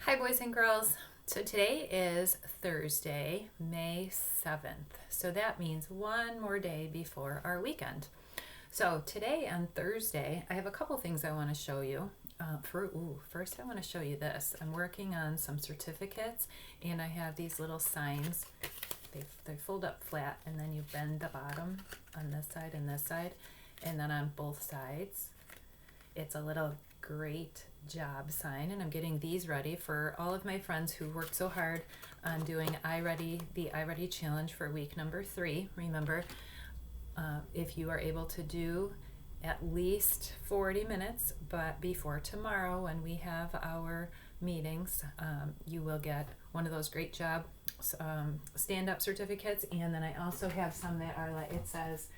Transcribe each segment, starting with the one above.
Hi, boys and girls. So today is Thursday, May 7th. So that means one more day before our weekend. So today on Thursday, I have a couple things I want to show you. First I want to show you this. I'm working on some certificates and I have these little signs. They fold up flat and then you bend the bottom on this side and this side, and then on both sides. It's a little great job sign, and I'm getting these ready for all of my friends who worked so hard on doing the iReady challenge for week number 3. Remember, if you are able to do at least 40 minutes, but before tomorrow when we have our meetings, you will get one of those great job stand-up certificates. And then I also have some that are like, it says,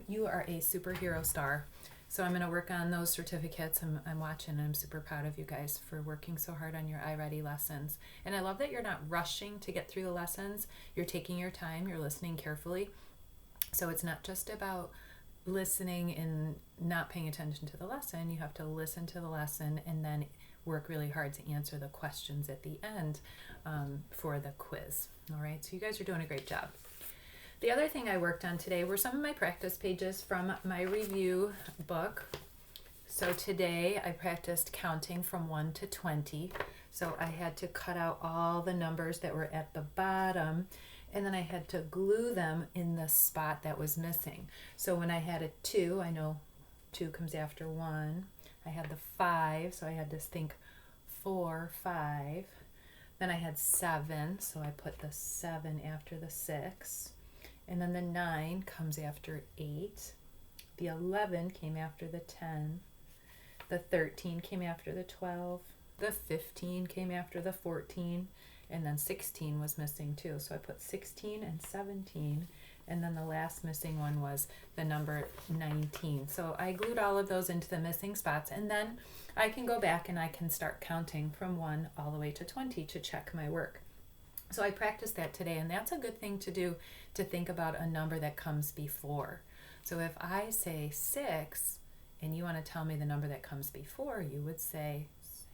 you are a superhero star. So I'm going to work on those certificates. I'm watching, and I'm super proud of you guys for working so hard on your iReady lessons. And I love that you're not rushing to get through the lessons. You're taking your time, you're listening carefully. So it's not just about listening and not paying attention to the lesson. You have to listen to the lesson and then work really hard to answer the questions at the end for the quiz. All right, so you guys are doing a great job. The other thing I worked on today were some of my practice pages from my review book. So today I practiced counting from 1 to 20. So I had to cut out all the numbers that were at the bottom, and then I had to glue them in the spot that was missing. So when I had a 2, I know 2 comes after 1. I had the 5, so I had to think 4, 5. Then I had 7, so I put the 7 after the 6. And then the 9 comes after 8. The 11 came after the 10. The 13 came after the 12. The 15 came after the 14. And then 16 was missing too. So I put 16 and 17. And then the last missing one was the number 19. So I glued all of those into the missing spots. And then I can go back and I can start counting from 1 all the way to 20 to check my work. So I practiced that today, and that's a good thing to do, to think about a number that comes before. So if I say 6 and you want to tell me the number that comes before, you would say 6.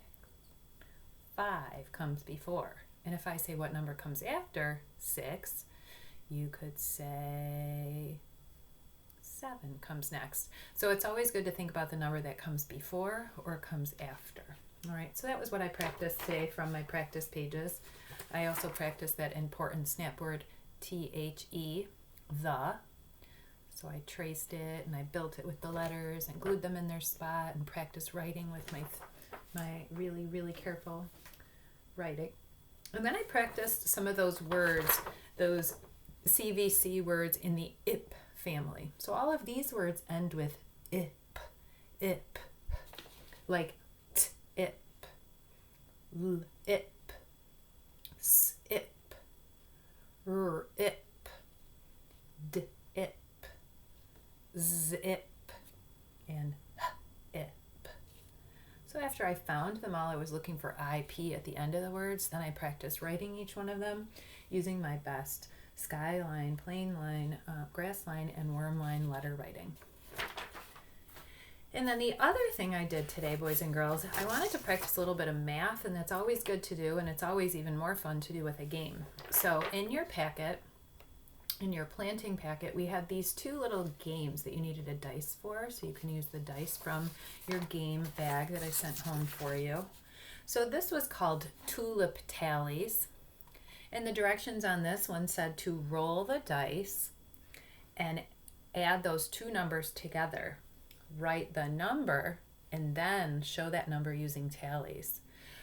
5 comes before. And if I say what number comes after 6, you could say 7 comes next. So it's always good to think about the number that comes before or comes after. All right, so that was what I practiced today from my practice pages. I also practiced that important snap word, THE, the. So I traced it and I built it with the letters and glued them in their spot and practiced writing with my really, really careful writing. And then I practiced some of those words, those CVC words in the IP family. So all of these words end with IP, like t, ip, l, ip, s, ip, r, ip, d, ip, z, ip, and h, ip. So after I found them all, I was looking for IP at the end of the words. Then I practiced writing each one of them using my best skyline, plain line, grass line, and worm line letter writing. And then the other thing I did today, boys and girls, I wanted to practice a little bit of math, and that's always good to do, and it's always even more fun to do with a game. So in your packet, in your planting packet, we had these 2 little games that you needed a dice for, so you can use the dice from your game bag that I sent home for you. So this was called Tulip Tallies, and the directions on this one said to roll the dice and add those 2 numbers together. Write the number and then show that number using tallies.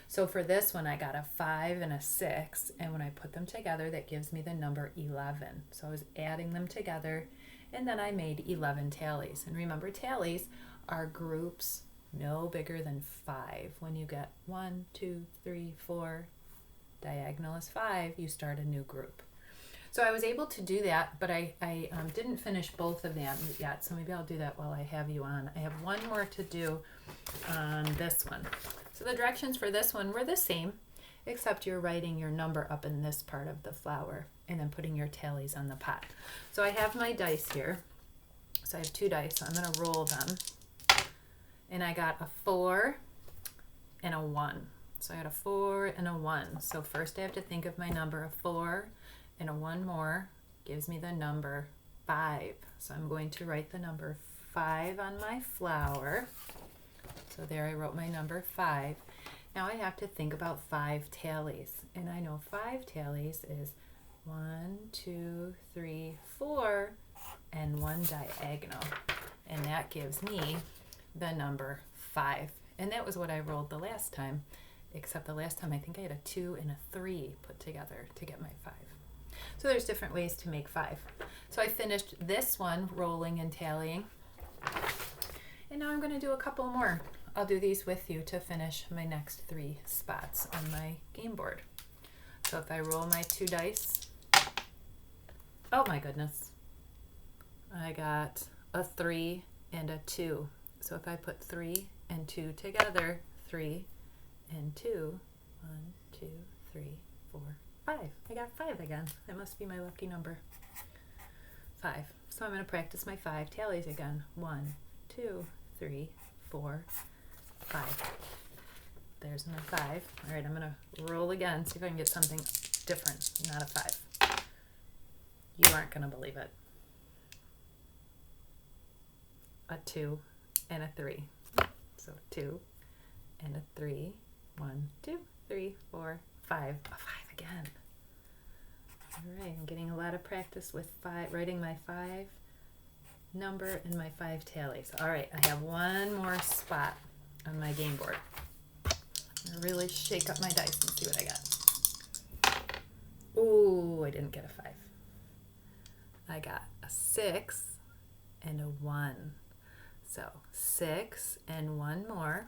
So for this one, I got a 5 and a 6, and when I put them together, that gives me the number 11. So I was adding them together, and then I made 11 tallies. And remember, tallies are groups no bigger than 5. When you get 1, 2, 3, 4, diagonal is 5, you start a new group. So I was able to do that, but I didn't finish both of them yet, so maybe I'll do that while I have you on. I have one more to do on this one. So the directions for this one were the same, except you're writing your number up in this part of the flower and then putting your tallies on the pot. So I have my dice here. So I have 2 dice, so I'm going to roll them. And I got a 4 and a 1. So I got a 4 and a 1. So first I have to think of my number. A 4 and a 1 more gives me the number 5. So I'm going to write the number 5 on my flower. So there I wrote my number 5. Now I have to think about 5 tallies. And I know 5 tallies is 1, 2, 3, 4, and 1 diagonal. And that gives me the number 5. And that was what I rolled the last time, except the last time I think I had a 2 and a 3 put together to get my 5. So there's different ways to make 5. So I finished this one rolling and tallying. And now I'm going to do a couple more. I'll do these with you to finish my next 3 spots on my game board. So if I roll my 2 dice, oh my goodness, I got a 3 and a 2. So if I put 3 and 2 together, 3 and 2, 1, 2, 3, 4, 5. I got 5 again. That must be my lucky number. 5. So I'm going to practice my 5 tallies again. 1, 2, 3, 4, 5. There's my 5. All right, I'm going to roll again, see if I can get something different, not a 5. You aren't going to believe it. A 2 and a 3. So 2 and a 3. 1, 2, 3, 4, 5. A 5 again. All right, I'm getting a lot of practice with 5, writing my 5 number and my 5 tallies. All right, I have one more spot on my game board. I'm gonna really shake up my dice and see what I got. Ooh, I didn't get a 5. I got a 6 and a 1. So 6 and 1 more